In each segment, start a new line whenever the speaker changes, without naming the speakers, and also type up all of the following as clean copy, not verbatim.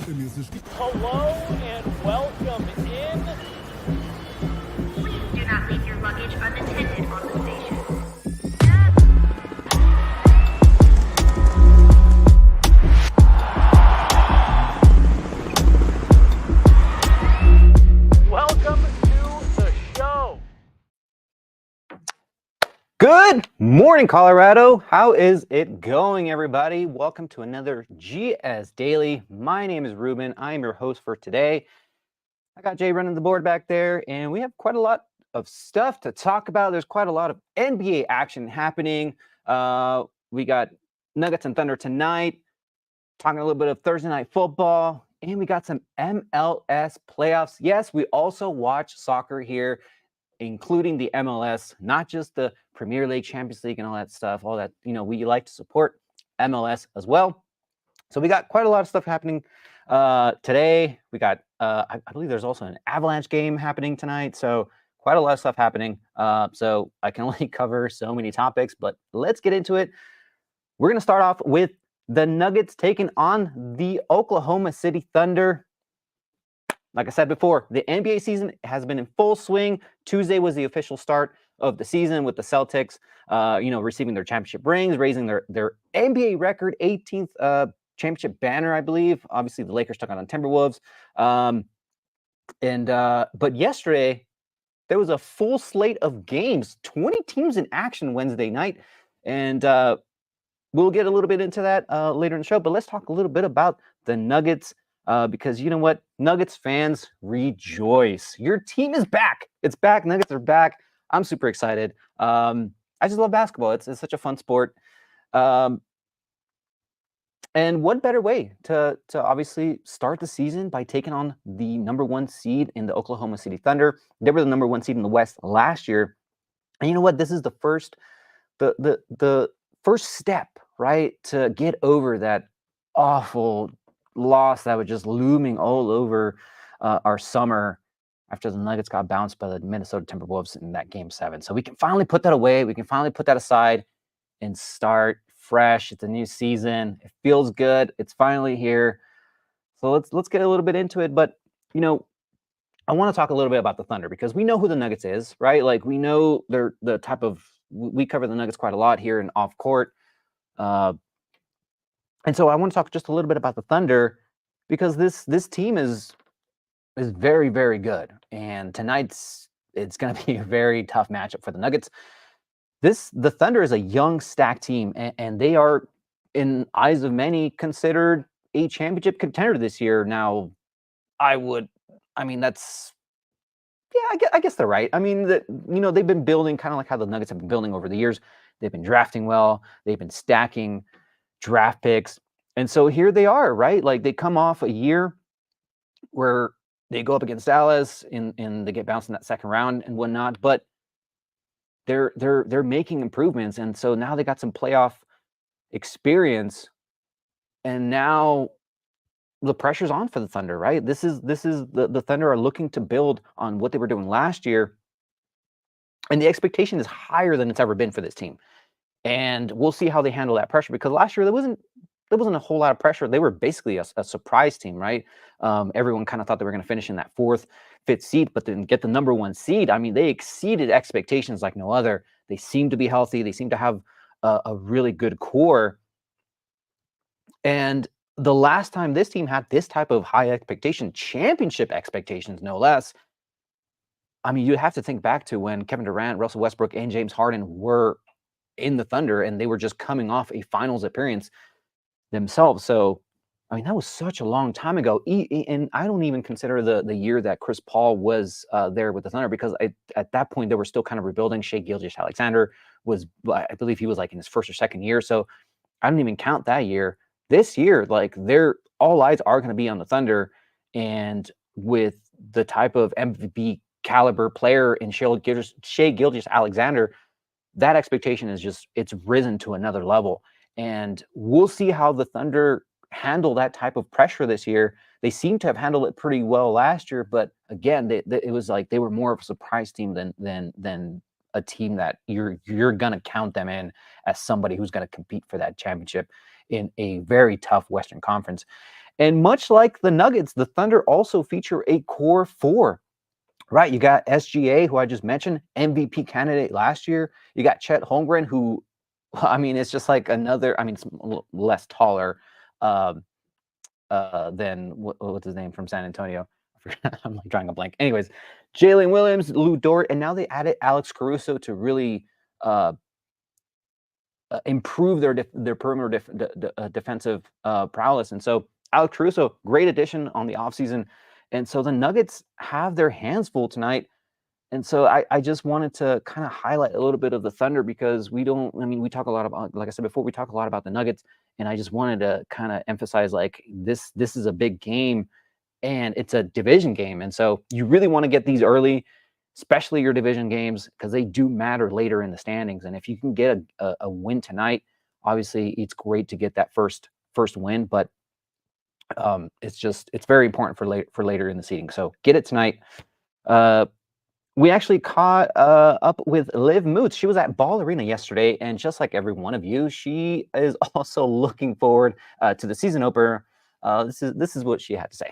Hello and welcome in.
Please do not leave your luggage unattended on the station.
Welcome to the show.
Good morning, Colorado. How is it going, everybody? Welcome to another GS Daily. My name is Ruben. I am your host for today. I got Jay running the board back there, and we have quite a lot of stuff to talk about. There's quite a lot of NBA action happening. We got Nuggets and Thunder tonight, talking a little bit of Thursday night football, and we got some MLS playoffs. Yes, we also watch soccer here, including the MLS, not just the Premier League, Champions League, and all that stuff, all that, we like to support MLS as well. So we got quite a lot of stuff happening today. We got, I believe there's also an Avalanche game happening tonight. So quite a lot of stuff happening. So I can only cover so many topics, but let's get into it. We're going to start off with the Nuggets taking on the Oklahoma City Thunder. Like I said before, the NBA season has been in full swing. Tuesday was the official start of the season with the Celtics, receiving their championship rings, raising their NBA record 18th championship banner, I believe. Obviously, the Lakers took on Timberwolves. But yesterday, there was a full slate of games, 20 teams in action Wednesday night. And we'll get a little bit into that later in the show. But let's talk a little bit about the Nuggets. Because you know what? Nuggets fans rejoice. Your team is back. It's back. Nuggets are back. I'm super excited. I just love basketball. It's such a fun sport. And what better way to obviously start the season by taking on the number one seed in the Oklahoma City Thunder. They were the number one seed in the West last year. And you know what? This is the first step, right, to get over that awful loss that was just looming all over our summer after the Nuggets got bounced by the Minnesota Timberwolves in that Game 7. So we can finally put that away. We can finally put that aside and start fresh. It's a new season. It feels good. It's finally here. So let's get a little bit into it. But, I want to talk a little bit about the Thunder because we know who the Nuggets is, right? Like we know they're the type of – we cover the Nuggets quite a lot here in off court. And so I want to talk just a little bit about the Thunder because this team is very, very good. And tonight's it's going to be a very tough matchup for the Nuggets. The Thunder is a young, stacked team, and they are, in eyes of many, considered a championship contender this year. Now, I guess they're right. I mean, they've been building kind of like how the Nuggets have been building over the years. They've been drafting well. They've been stacking draft picks. And so here they are, right? Like they come off a year where they go up against Dallas and they get bounced in that second round and whatnot, but they're making improvements. And so now they got some playoff experience. And now the pressure's on for the Thunder, right? This is the Thunder are looking to build on what they were doing last year. And the expectation is higher than it's ever been for this team. And we'll see how they handle that pressure because last year there wasn't a whole lot of pressure. They were basically a surprise team, right? Everyone kind of thought they were going to finish in that 4th, 5th seed, but then get the number one seed. I mean, they exceeded expectations like no other. They seem to be healthy. They seem to have a really good core. And the last time this team had this type of high expectation, championship expectations, no less, I mean, you have to think back to when Kevin Durant, Russell Westbrook, and James Harden were in the Thunder, and they were just coming off a finals appearance themselves. So, I mean, that was such a long time ago. And I don't even consider the year that Chris Paul was there with the Thunder because at that point, they were still kind of rebuilding. Shai Gilgeous-Alexander was, I believe he was like in his first or second year. So I don't even count that year. This year, like all eyes are going to be on the Thunder. And with the type of MVP caliber player in Shai Gilgeous-Alexander, that expectation is it's risen to another level. And we'll see how the Thunder handle that type of pressure this year. They seem to have handled it pretty well last year, but again, it was like they were more of a surprise team than a team that you're gonna count them in as somebody who's gonna compete for that championship in a very tough Western Conference. And much like the Nuggets, the Thunder also feature a core four. Right, you got SGA, who I just mentioned, MVP candidate last year. You got Chet Holmgren, who, I mean, it's just like another. I mean, it's less taller than what's his name from San Antonio. I'm like drawing a blank. Anyways, Jalen Williams, Lou Dort, and now they added Alex Caruso to really improve their perimeter defensive prowess. And so Alex Caruso, great addition on the offseason. And so the Nuggets have their hands full tonight. And so I just wanted to kind of highlight a little bit of the Thunder because we talk a lot about, like I said before, we talk a lot about the Nuggets. And I just wanted to kind of emphasize like this is a big game and it's a division game. And so you really want to get these early, especially your division games, because they do matter later in the standings. And if you can get a win tonight, obviously it's great to get that first win, but it's very important for later in the seeding. So get it tonight. We actually caught up with Liv Moots. She was at Ball Arena yesterday, and just like every one of you, she is also looking forward to the season opener. This is what she had to say.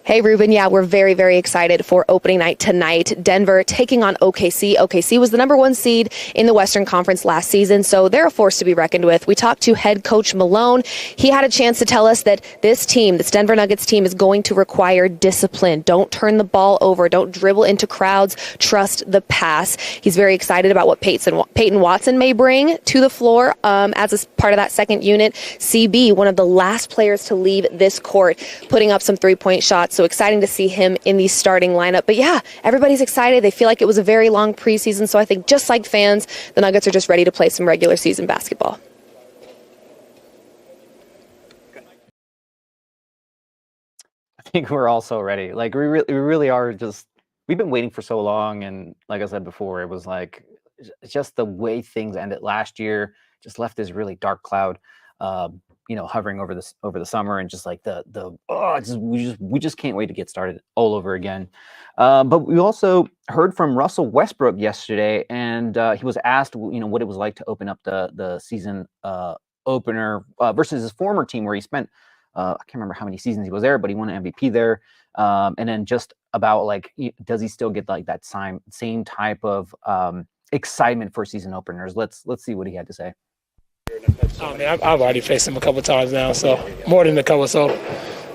Hey, Ruben. Yeah, we're very, very excited for opening night tonight. Denver taking on OKC. OKC was the number 1 seed in the Western Conference last season, so they're a force to be reckoned with. We talked to head coach Malone. He had a chance to tell us that this Denver Nuggets team, is going to require discipline. Don't turn the ball over. Don't dribble into crowds. Trust the pass. He's very excited about what Peyton Watson may bring to the floor as a part of that second unit. CB, one of the last players to leave this court, putting up some three-point shots. So exciting to see him in the starting lineup. But yeah, everybody's excited. They feel like it was a very long preseason. So I think just like fans, the Nuggets are just ready to play some regular season basketball.
I think we're also ready. Like we really are just, we've been waiting for so long. And like I said before, it was like just the way things ended last year just left this really dark cloud. Hovering over the summer, and just like we just can't wait to get started all over again. But we also heard from Russell Westbrook yesterday, and he was asked, what it was like to open up the season opener versus his former team, where he spent I can't remember how many seasons he was there, but he won an MVP there. And then just about like, does he still get like that same type of excitement for season openers? Let's see what he had to say.
Oh, man, I've already faced him a couple times now, so more than a couple, so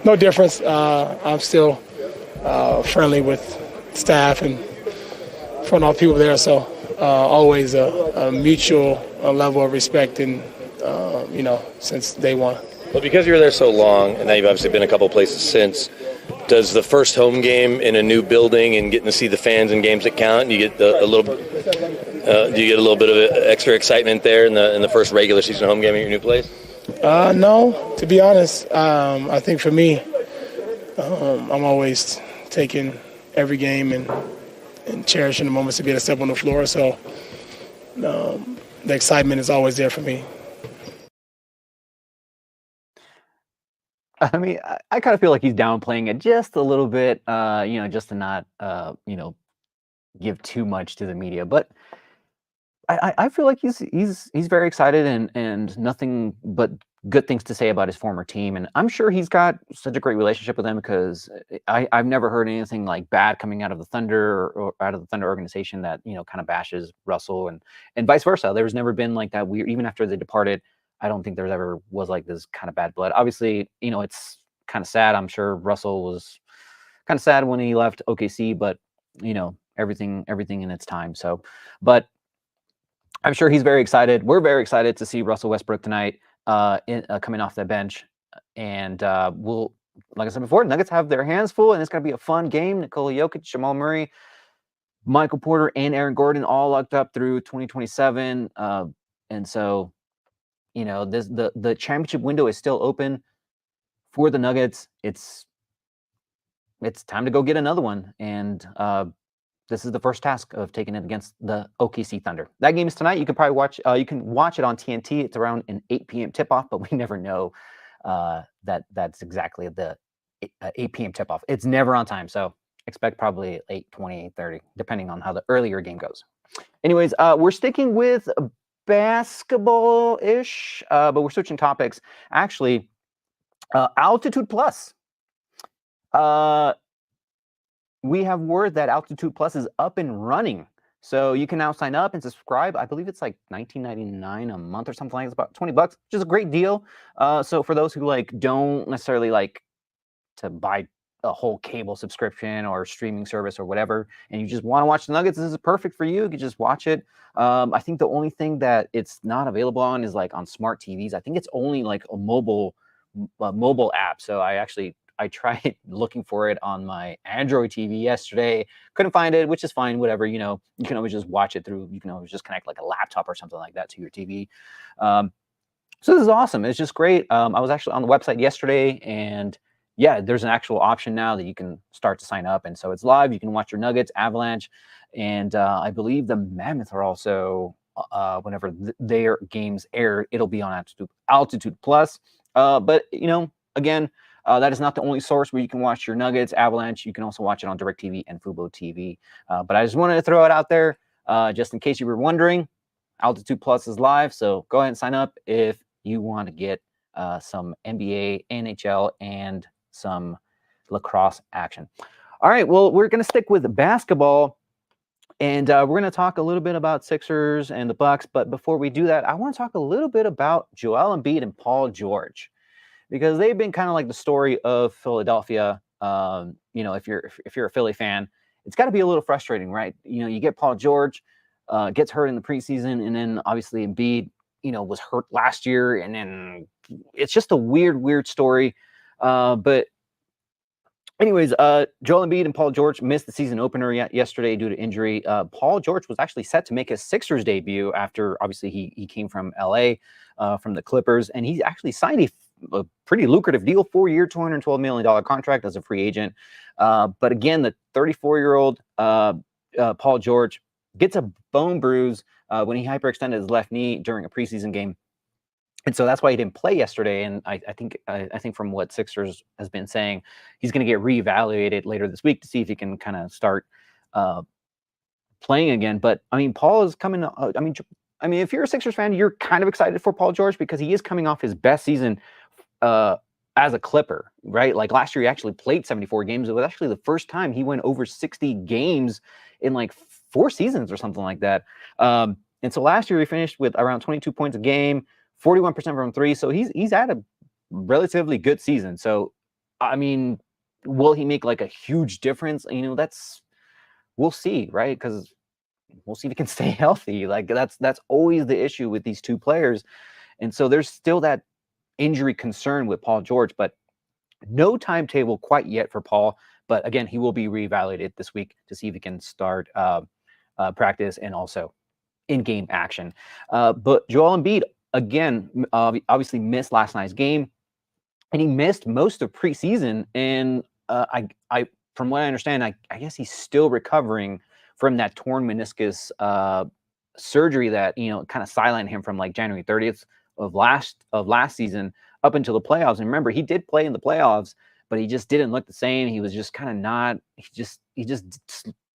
no difference. I'm still friendly with staff and front office people there, so always a mutual level of respect, and since day one.
Well, because you were there so long, and now you've obviously been a couple places since, does the first home game in a new building and getting to see the fans in games that count, you get do you get a little bit of extra excitement there in the first regular season home game at your new place?
No, to be honest. I think for me, I'm always taking every game and cherishing the moments to be able to step on the floor. So the excitement is always there for me.
I mean, I kind of feel like he's downplaying it just a little bit, just to not, give too much to the media. But I feel like he's very excited and nothing but good things to say about his former team. And I'm sure he's got such a great relationship with them, because I've never heard anything like bad coming out of the Thunder or out of the Thunder organization that, kind of bashes Russell and vice versa. There's never been like that weird, even after they departed. I don't think there ever was like this kind of bad blood. Obviously, it's kind of sad. I'm sure Russell was kind of sad when he left OKC, but everything in its time. So, but I'm sure he's very excited. We're very excited to see Russell Westbrook tonight, coming off the bench. And we'll, like I said before, Nuggets have their hands full, and it's going to be a fun game. Nikola Jokic, Jamal Murray, Michael Porter, and Aaron Gordon all locked up through 2027. And so, the championship window is still open for the Nuggets. It's time to go get another one. And this is the first task of taking it against the OKC Thunder. That game is tonight. You can probably watch. You can watch it on TNT. It's around an 8 p.m. tip-off, but we never know that's exactly the 8 p.m. tip-off. It's never on time, so expect probably 8:20, 8:30, depending on how the earlier game goes. Anyways, we're sticking with basketball-ish, but we're switching topics. Actually, Altitude Plus. We have word that Altitude Plus is up and running. So you can now sign up and subscribe. I believe it's like $19.99 a month or something like that. It's about $20, which is a great deal. So for those who like don't necessarily like to buy a whole cable subscription or streaming service or whatever, and you just want to watch the Nuggets, this is perfect for you. You can just watch it. I think the only thing that it's not available on is like on smart TVs. I think it's only like a mobile app. So I tried looking for it on my Android TV yesterday. Couldn't find it, which is fine. Whatever, you know, you can always just watch it through. You can always just connect like a laptop or something like that to your TV. So this is awesome. It's just great. I was actually on the website yesterday, and yeah, there's an actual option now that you can start to sign up, and so it's live. You can watch your Nuggets, Avalanche, and I believe the Mammoth are also whenever their games air, it'll be on Altitude Plus. But you know, again. That is not the only source where you can watch your Nuggets, Avalanche. You can also watch it on DirecTV and Fubo TV. But I just wanted to throw it out there just in case you were wondering. Altitude Plus is live, so go ahead and sign up if you want to get some NBA, NHL, and some lacrosse action. All right, well, we're going to stick with basketball, and we're going to talk a little bit about Sixers and the Bucks. But before we do that, I want to talk a little bit about Joel Embiid and Paul George, because they've been kind of like the story of Philadelphia. You know, if you're a Philly fan, it's got to be a little frustrating, right? You know, you get Paul George gets hurt in the preseason, and then obviously Embiid, you know, was hurt last year, and then it's just a weird story. But anyways, Joel Embiid and Paul George missed the season opener yesterday due to injury. Paul George was actually set to make his Sixers debut after obviously he came from LA from the Clippers, and he actually signed a pretty lucrative deal, 4-year, $212 million contract as a free agent. But again, the 34-year-old Paul George gets a bone bruise when he hyperextended his left knee during a preseason game. And so that's why he didn't play yesterday. And I think from what Sixers has been saying, he's going to get reevaluated later this week to see if he can kind of start playing again. But I mean, Paul is coming. I mean, if you're a Sixers fan, you're kind of excited for Paul George because he is coming off his best season as a Clipper, right? Like last year, he actually played 74 games. It was actually the first time he went over 60 games in like 4 seasons or something like that. And so last year he finished with around 22 points a game, 41% from 3. So he's had a relatively good season. So, I mean, will he make like a huge difference? You know, we'll see, right? Because we'll see if he can stay healthy. Like that's always the issue with these two players. And so there's still that injury concern with Paul George, but no timetable quite yet for Paul. But again, he will be reevaluated this week to see if he can start practice and also in-game action. But Joel Embiid, again, obviously missed last night's game, and he missed most of preseason. And I from what I understand, I guess he's still recovering from that torn meniscus surgery that, you know, kind of sidelined him from like January 30th of last season up until the playoffs. And remember, he did play in the playoffs, but he just didn't look the same. He was just kind of not. He just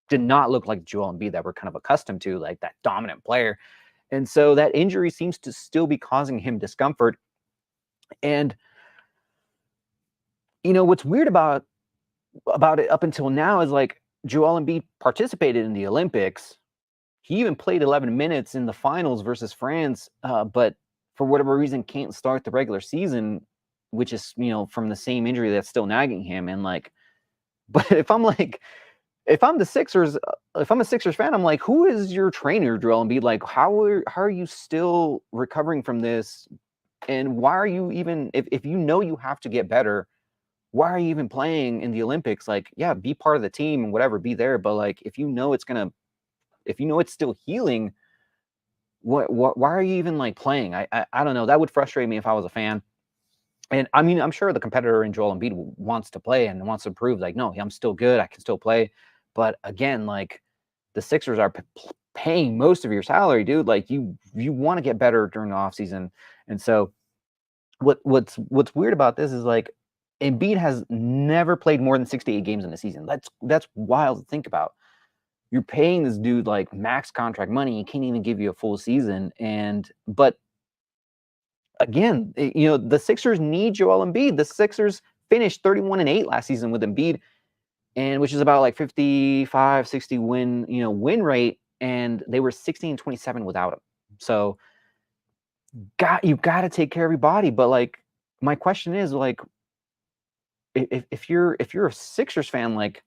did not look like Joel Embiid that we're kind of accustomed to, like that dominant player. And so that injury seems to still be causing him discomfort. And you know what's weird about it up until now is like Joel Embiid participated in the Olympics. He even played 11 minutes in the finals versus France, but for whatever reason can't start the regular season, which is, you know, from the same injury that's still nagging him. And like, but if I'm a Sixers fan, I'm like, who is your trainer, Joel Embiid? Like, how are you still recovering from this? And why are you even, if you know you have to get better, why are you even playing in the Olympics? Like, yeah, be part of the team and whatever, be there. But like, if you know it's still healing, why are you even like playing? I don't know. That would frustrate me if I was a fan. And I mean, I'm sure the competitor in Joel Embiid wants to play and wants to prove like, no, I'm still good. I can still play. But again, like the Sixers are paying most of your salary, dude. Like you want to get better during the offseason. And so what's weird about this is like Embiid has never played more than 68 games in a season. That's wild to think about. You're paying this dude like max contract money. He can't even give you a full season. But again, the Sixers need Joel Embiid. The Sixers finished 31-8 last season with Embiid, and which is about like 55, 60 win rate, and they were 16-27 without him. So you've got to take care of your body. But like, my question is, like, if you're a Sixers fan, like,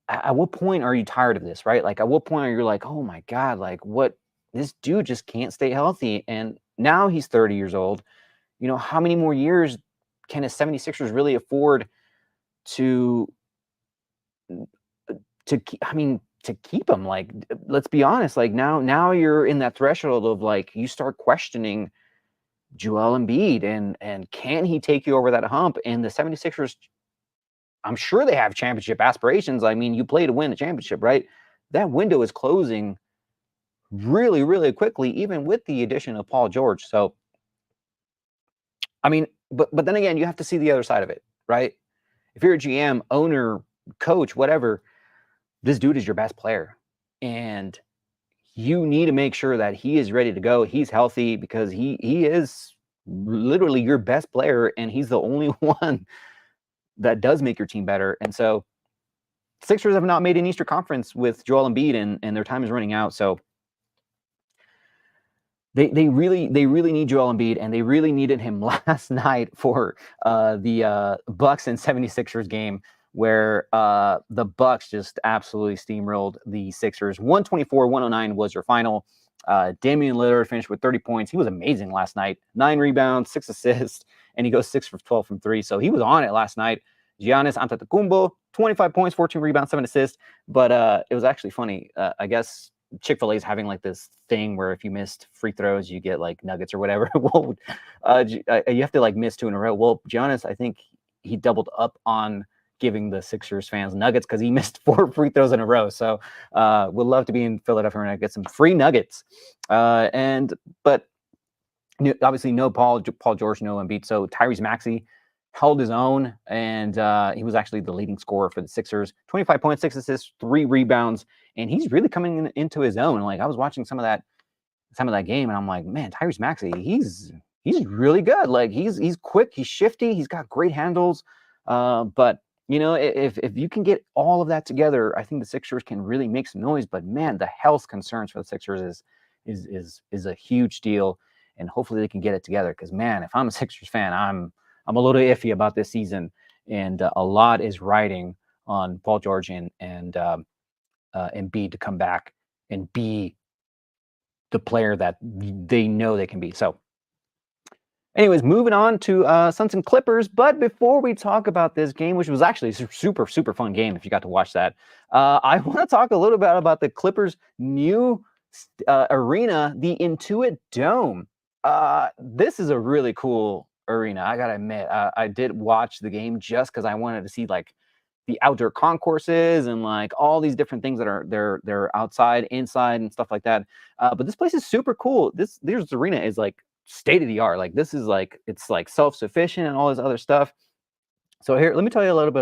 at what point are you tired of this, right? Like, at what point are you like, oh my God, like, what, this dude just can't stay healthy. And now he's 30 years old. How many more years can a 76ers really afford to keep him? Like, let's be honest, like, now you're in that threshold of, like, you start questioning Joel Embiid and can he take you over that hump? And the 76ers, I'm sure they have championship aspirations. I mean, you play to win a championship, right? That window is closing really, really quickly, even with the addition of Paul George. So, I mean, but then again, you have to see the other side of it, right? If you're a GM, owner, coach, whatever, this dude is your best player. And you need to make sure that he is ready to go. He's healthy, because he is literally your best player, and he's the only one that does make your team better. And so Sixers have not made an Eastern Conference with Joel Embiid, and their time is running out. So they really need Joel Embiid, and they really needed him last night for the Bucks and 76ers game, where the Bucks just absolutely steamrolled the Sixers. 124-109 was your final. Damian Lillard finished with 30 points. He was amazing last night. 9 rebounds, 6 assists, and he goes 6 for 12 from 3. So he was on it last night. Giannis Antetokounmpo, 25 points, 14 rebounds, 7 assists. But it was actually funny. I guess Chick-fil-A is having like this thing where if you missed free throws, you get like nuggets or whatever. Well, you have to like miss 2 in a row. Well, Giannis, I think he doubled up on giving the Sixers fans nuggets because he missed 4 free throws in a row. So would love to be in Philadelphia and get some free nuggets. But obviously no Paul George, no Embiid. So Tyrese Maxey held his own, and he was actually the leading scorer for the Sixers. 25 points, 6 assists, 3 rebounds, and he's really coming into his own. Like, I was watching some of that game, and I'm like, man, Tyrese Maxey, he's really good. Like, he's quick, he's shifty, he's got great handles. But if you can get all of that together, I think the Sixers can really make some noise. But man, the health concerns for the Sixers is a huge deal, and hopefully they can get it together. Because man, if I'm a Sixers fan, I'm a little iffy about this season, and a lot is riding on Paul George and Embiid to come back and be the player that they know they can be. So, anyways, moving on to Suns and Clippers. But before we talk about this game, which was actually a super, super fun game if you got to watch that, I want to talk a little bit about the Clippers' new arena, the Intuit Dome. This is a really cool arena, I gotta admit. I did watch the game just because I wanted to see like the outdoor concourses and like all these different things that are they're outside, inside, and stuff like that. But this place is super cool. This arena is like state of the art. Like, this is like, it's like self-sufficient and all this other stuff. So here, let me tell you a little bit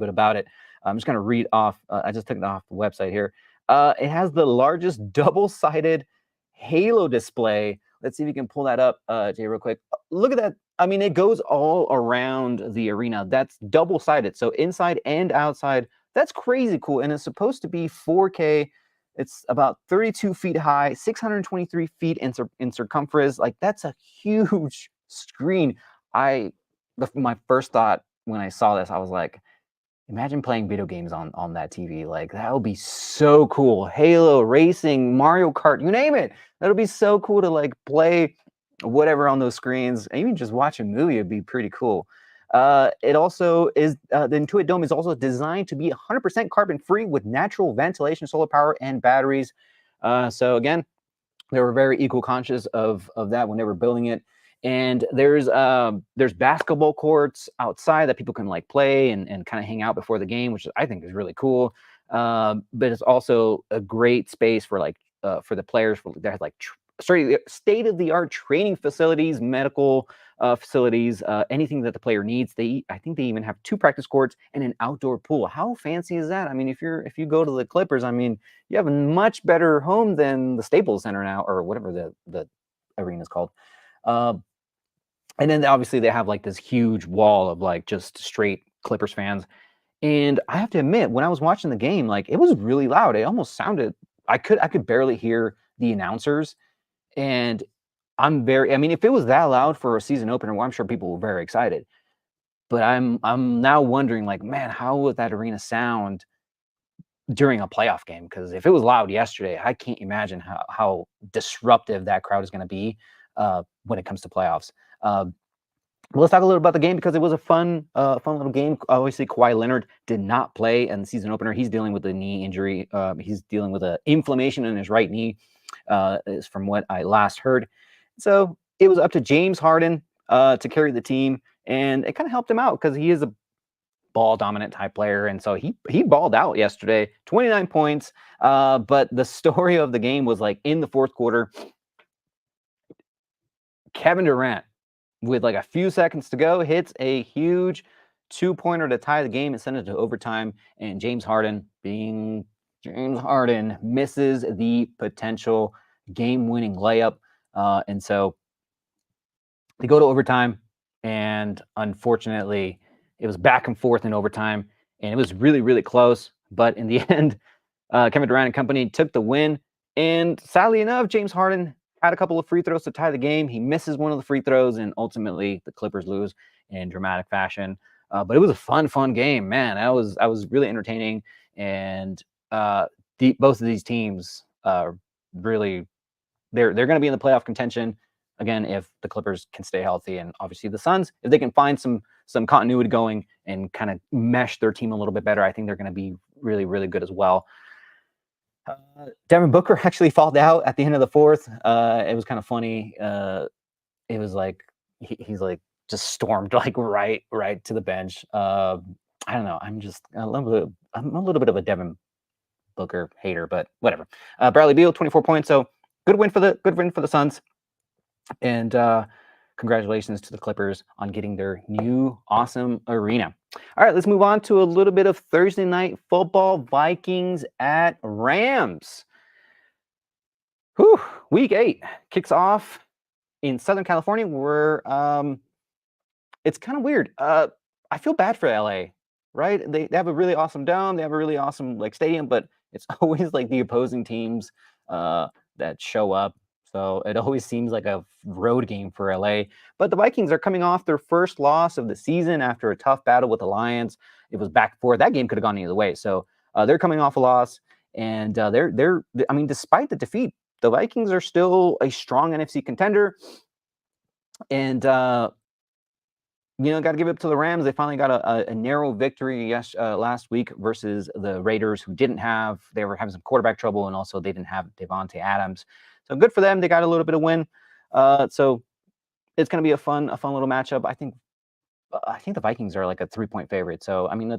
about it. I'm just gonna read off. I just took it off the website here. It has the largest double-sided halo display. Let's see if you can pull that up, Jay, real quick. Look at that. I mean, it goes all around the arena. That's double-sided, so inside and outside. That's crazy cool, and it's supposed to be 4K. It's about 32 feet high, 623 feet in circumference. Like, that's a huge screen. My first thought when I saw this, I was like, imagine playing video games on that TV. Like, that would be so cool. Halo, racing, Mario Kart, you name it. That would be so cool to like play whatever on those screens. And even just watch a movie would be pretty cool. It also is, the Intuit Dome is also designed to be 100% carbon free with natural ventilation, solar power, and batteries. So again, they were very eco-conscious of that when they were building it. And there's basketball courts outside that people can like play and kind of hang out before the game, which I think is really cool. But it's also a great space for like for the players. They have like state-of-the-art training facilities, medical facilities, anything that the player needs. I think they even have 2 practice courts and an outdoor pool. How fancy is that? I mean, if you go to the Clippers, I mean, you have a much better home than the Staples Center now, or whatever the arena is called. And then obviously they have like this huge wall of like just straight Clippers fans. And I have to admit, when I was watching the game, like it was really loud. It almost sounded, I could barely hear the announcers. And I mean, if it was that loud for a season opener, well, I'm sure people were very excited. But I'm now wondering, like, man, how would that arena sound during a playoff game? Because if it was loud yesterday, I can't imagine how disruptive that crowd is going to be when it comes to playoffs. Let's talk a little about the game because it was a fun little game. Obviously, Kawhi Leonard did not play in the season opener. He's dealing with a knee injury. He's dealing with an inflammation in his right knee, is from what I last heard. So it was up to James Harden to carry the team, and it kind of helped him out because he is a ball dominant type player, and so he balled out yesterday, 29 points. But the story of the game was like in the fourth quarter, Kevin Durant, with like a few seconds to go, hits a huge 2-pointer to tie the game and send it to overtime. And James Harden, being James Harden, misses the potential game-winning layup. And so they go to overtime, and unfortunately, it was back and forth in overtime, and it was really, really close. But in the end, Kevin Durant and company took the win. And sadly enough, James Harden had a couple of free throws to tie the game. He misses one of the free throws, and ultimately the Clippers lose in dramatic fashion. But it was a fun game, man. I was really entertaining, and both of these teams really they're going to be in the playoff contention again if the Clippers can stay healthy, and obviously the Suns, if they can find some continuity going and kind of mesh their team a little bit better, I think they're going to be really, really good as well. Devin Booker actually fouled out at the end of the fourth. It was kind of funny. It was like he's like just stormed like right to the bench. I don't know. I'm a little bit of a Devin Booker hater, but whatever. Bradley Beal, 24 points. So good win for the Suns, and congratulations to the Clippers on getting their new awesome arena. All right, let's move on to a little bit of Thursday night football. Vikings at Rams. Whew, week 8 kicks off in Southern California, where it's kind of weird. I feel bad for LA, right? They have a really awesome dome. They have a really awesome like stadium, but it's always like the opposing teams that show up. So it always seems like a road game for LA. But the Vikings are coming off their first loss of the season after a tough battle with the Lions. It was back and forth. That game could have gone either way. So they're coming off a loss, and they're I mean, despite the defeat, the Vikings are still a strong NFC contender. And got to give it up to the Rams. They finally got a narrow victory last week versus the Raiders, who they were having some quarterback trouble, and also they didn't have Devontae Adams. So good for them. They got a little bit of win. So it's going to be a fun little matchup. I think the Vikings are like a 3-point favorite. So I mean,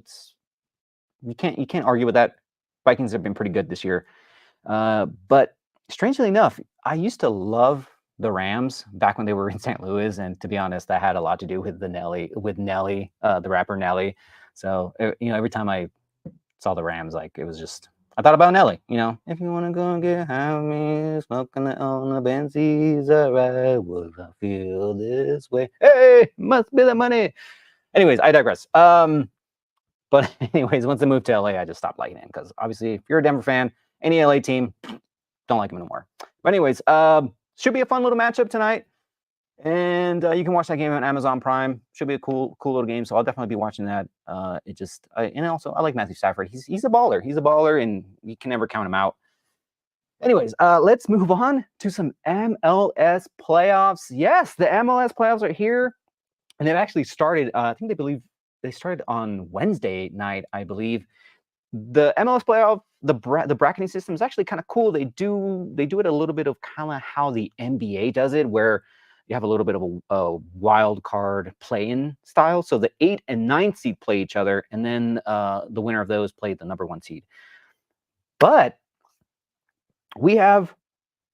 you can't argue with that. Vikings have been pretty good this year. But strangely enough, I used to love the Rams back when they were in St. Louis, and to be honest, that had a lot to do with Nelly, the rapper Nelly. So every time I saw the Rams, like it was just, I thought about Nelly. If you want to go and get high with me, smoking it on the Benzies, alright, would I feel this way? Hey, must be the money. Anyways, I digress. But anyways, once I moved to LA, I just stopped liking him because obviously, if you're a Denver fan, any LA team, don't like him anymore. But anyways, should be a fun little matchup tonight, and you can watch that game on Amazon Prime. Should be a cool little game, so I'll definitely be watching that. And also I like Matthew Stafford. He's a baller. He's a baller, and you can never count him out. Anyways, let's move on to some MLS playoffs. Yes, the MLS playoffs are here, and they've actually started. I think they started on Wednesday night, I believe. The MLS playoff, the bracketing system is actually kind of cool. They do it a little bit of kind of how the NBA does it, where you have a little bit of a wild card play-in style. So the 8 and 9 seed play each other, and then the winner of those play the number 1 seed. But we have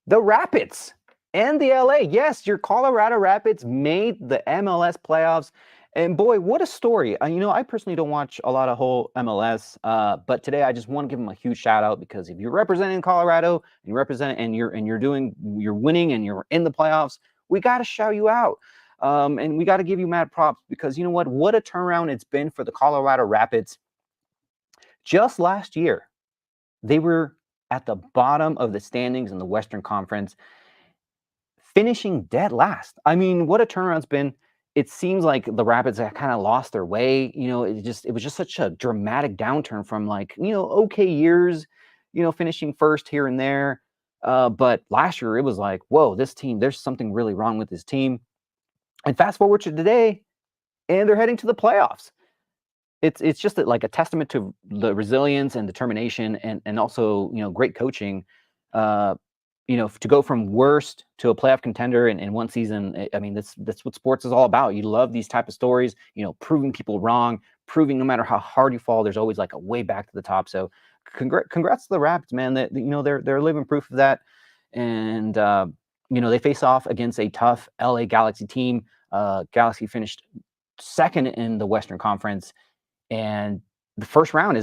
the Rapids and the LA. Yes, your Colorado Rapids made the MLS playoffs, And boy, what a story. I personally don't watch a lot of whole MLS, but today I just want to give them a huge shout out because if you're representing Colorado and you're winning and you're in the playoffs, we got to shout you out. And we got to give you mad props because you know what a turnaround it's been for the Colorado Rapids. Just last year, they were at the bottom of the standings in the Western Conference, finishing dead last. I mean, what a turnaround it's been. It seems like the Rapids have kind of lost their way. It was just such a dramatic downturn from okay years, finishing first here and there. But last year it was like, whoa, this team, there's something really wrong with this team. And fast forward to today, and they're heading to the playoffs. It's just like a testament to the resilience and determination and also, great coaching. To go from worst to a playoff contender in one season, I mean, that's what sports is all about. You love these type of stories, proving people wrong, proving no matter how hard you fall, there's always like a way back to the top. So congrats to the Rapids, man, that, they're living proof of that. And, they face off against a tough LA Galaxy team. Galaxy finished second in the Western Conference, and the first round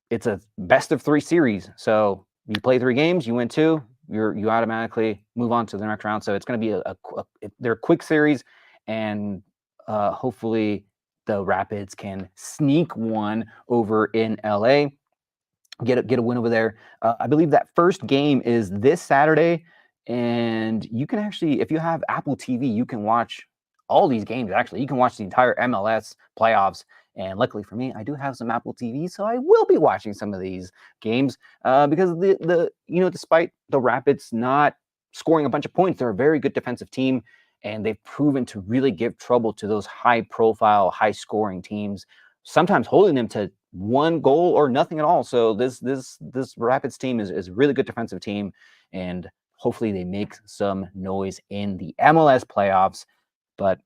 it's a best of 3 series. So you play 3 games, you win 2, you automatically move on to the next round. So it's going to be they're a quick series, and hopefully the Rapids can sneak one over in LA, get a win over there. I believe that first game is this Saturday, and you can actually, if you have Apple TV, you can watch all these games. Actually, you can watch the entire MLS playoffs. And luckily for me, I do have some Apple TV, so I will be watching some of these games because despite the Rapids not scoring a bunch of points, they're a very good defensive team, and they've proven to really give trouble to those high-profile, high-scoring teams, sometimes holding them to 1 goal or nothing at all. So this Rapids team is a really good defensive team, and hopefully they make some noise in the MLS playoffs. But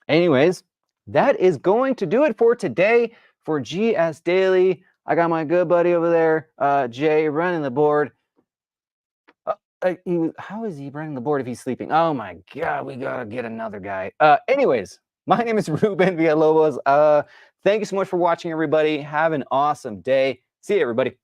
anyways, that is going to do it for today for GS Daily. I got my good buddy over there, Jay, running the board. How is he running the board if he's sleeping? Oh my God, we gotta get another guy. Anyways, my name is Ruben Villalobos. Thank you so much for watching, everybody. Have an awesome day. See you, everybody.